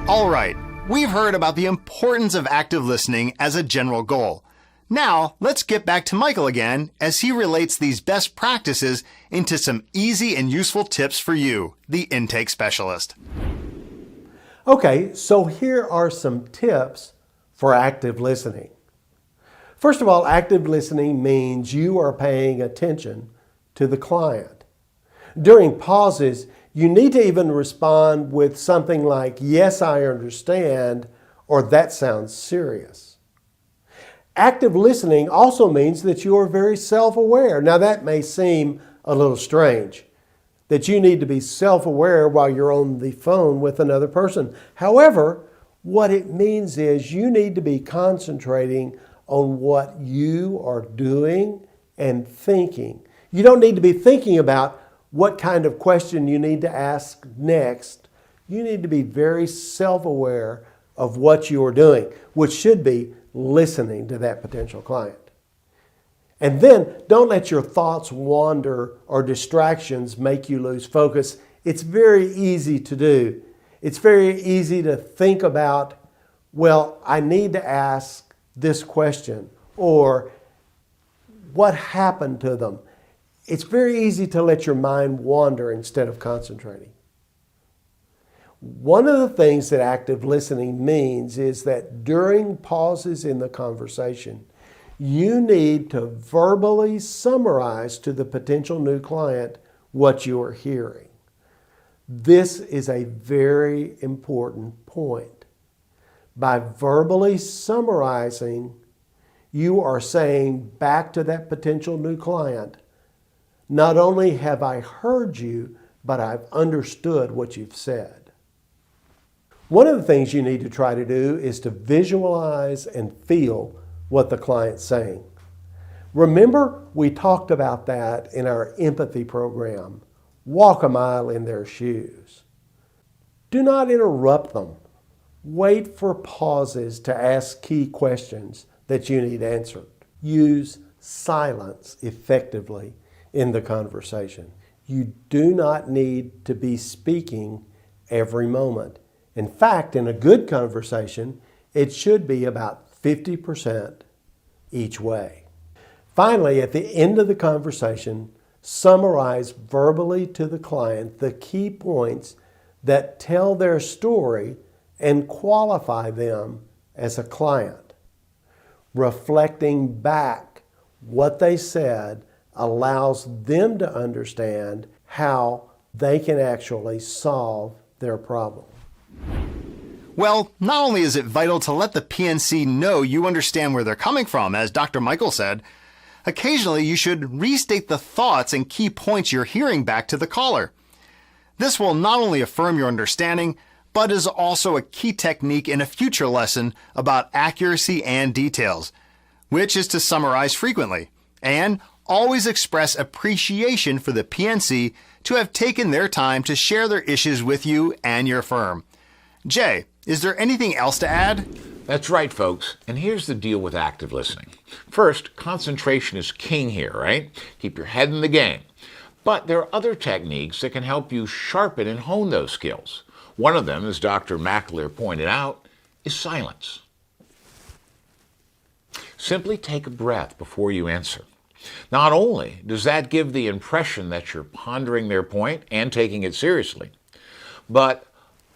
All right, we've heard about the importance of active listening as a general goal. Now, let's get back to Michael again as he relates these best practices into some easy and useful tips for you, the intake specialist. Okay, so here are some tips for active listening. First of all, active listening means you are paying attention to the client. During pauses, you need to even respond with something like, "Yes, I understand," or "That sounds serious." Active listening also means that you are very self-aware. Now that may seem a little strange, that you need to be self-aware while you're on the phone with another person. However, what it means is you need to be concentrating on what you are doing and thinking. You don't need to be thinking about what kind of question you need to ask next. You need to be very self-aware of what you are doing, which should be listening to that potential client. And then don't let your thoughts wander or distractions make you lose focus. It's very easy to do. It's very easy to think about, well, I need to ask this question, or what happened to them. It's very easy to let your mind wander instead of concentrating. One of the things that active listening means is that during pauses in the conversation, you need to verbally summarize to the potential new client what you are hearing. This is a very important point. By verbally summarizing, you are saying back to that potential new client, not only have I heard you, but I've understood what you've said. One of the things you need to try to do is to visualize and feel what the client's saying. Remember, we talked about that in our empathy program. Walk a mile in their shoes. Do not interrupt them. Wait for pauses to ask key questions that you need answered. Use silence effectively in the conversation. You do not need to be speaking every moment. In fact, in a good conversation, it should be about 50% each way. Finally, at the end of the conversation, summarize verbally to the client the key points that tell their story and qualify them as a client. Reflecting back what they said allows them to understand how they can actually solve their problem. Well, not only is it vital to let the PNC know you understand where they're coming from, as Dr. Michael said, occasionally you should restate the thoughts and key points you're hearing back to the caller. This will not only affirm your understanding, but is also a key technique in a future lesson about accuracy and details, which is to summarize frequently and always express appreciation for the PNC to have taken their time to share their issues with you and your firm. Jay, is there anything else to add? That's right, folks. And here's the deal with active listening. First, concentration is king here, right? Keep your head in the game. But there are other techniques that can help you sharpen and hone those skills. One of them, as Dr. McAleer pointed out, is silence. Simply take a breath before you answer. Not only does that give the impression that you're pondering their point and taking it seriously, but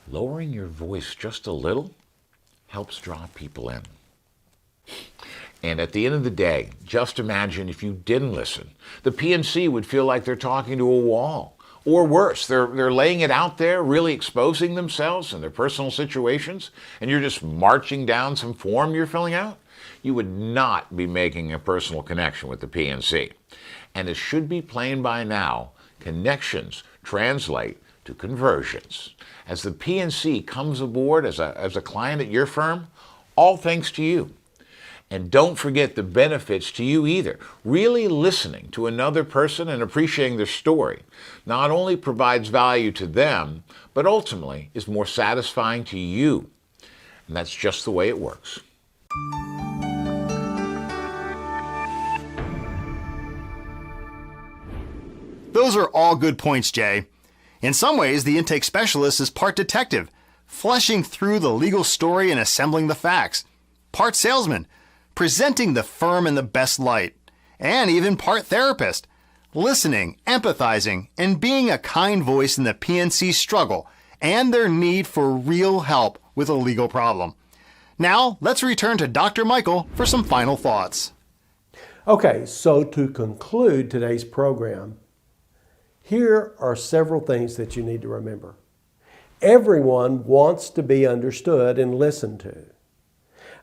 lowering your voice just a little helps draw people in. And at the end of the day, just imagine if you didn't listen. The PNC would feel like they're talking to a wall. Or worse, they're laying it out there, really exposing themselves and their personal situations, and you're just marching down some form you're filling out. You would not be making a personal connection with the PNC. And it should be plain by now, connections translate to conversions. As the PNC comes aboard as a client at your firm, all thanks to you. And don't forget the benefits to you either. Really listening to another person and appreciating their story not only provides value to them, but ultimately is more satisfying to you. And that's just the way it works. Those are all good points, Jay. In some ways, the intake specialist is part detective, fleshing through the legal story and assembling the facts, part salesman, presenting the firm in the best light, and even part therapist, listening, empathizing, and being a kind voice in the PNC struggle and their need for real help with a legal problem. Now, let's return to Dr. Michael for some final thoughts. Okay, so to conclude today's program, here are several things that you need to remember. Everyone wants to be understood and listened to.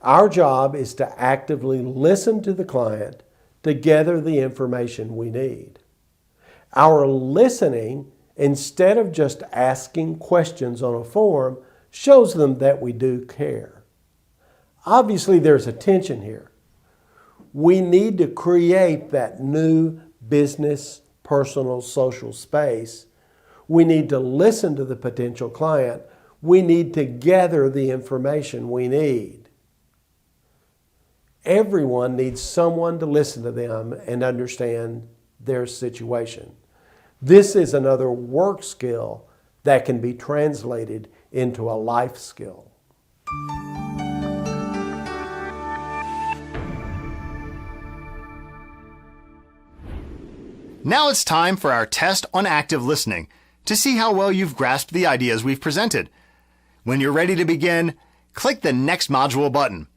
Our job is to actively listen to the client to gather the information we need. Our listening, instead of just asking questions on a form, shows them that we do care. Obviously, there's a tension here. We need to create that new business, personal, social space. We need to listen to the potential client. We need to gather the information we need. Everyone needs someone to listen to them and understand their situation. This is another work skill that can be translated into a life skill. Now it's time for our test on active listening to see how well you've grasped the ideas we've presented. When you're ready to begin, click the Next Module button.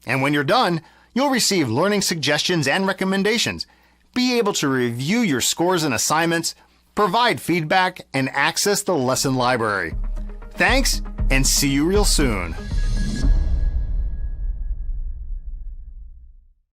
And when you're done, you'll receive learning suggestions and recommendations, be able to review your scores and assignments, provide feedback, and access the lesson library. Thanks, and see you real soon.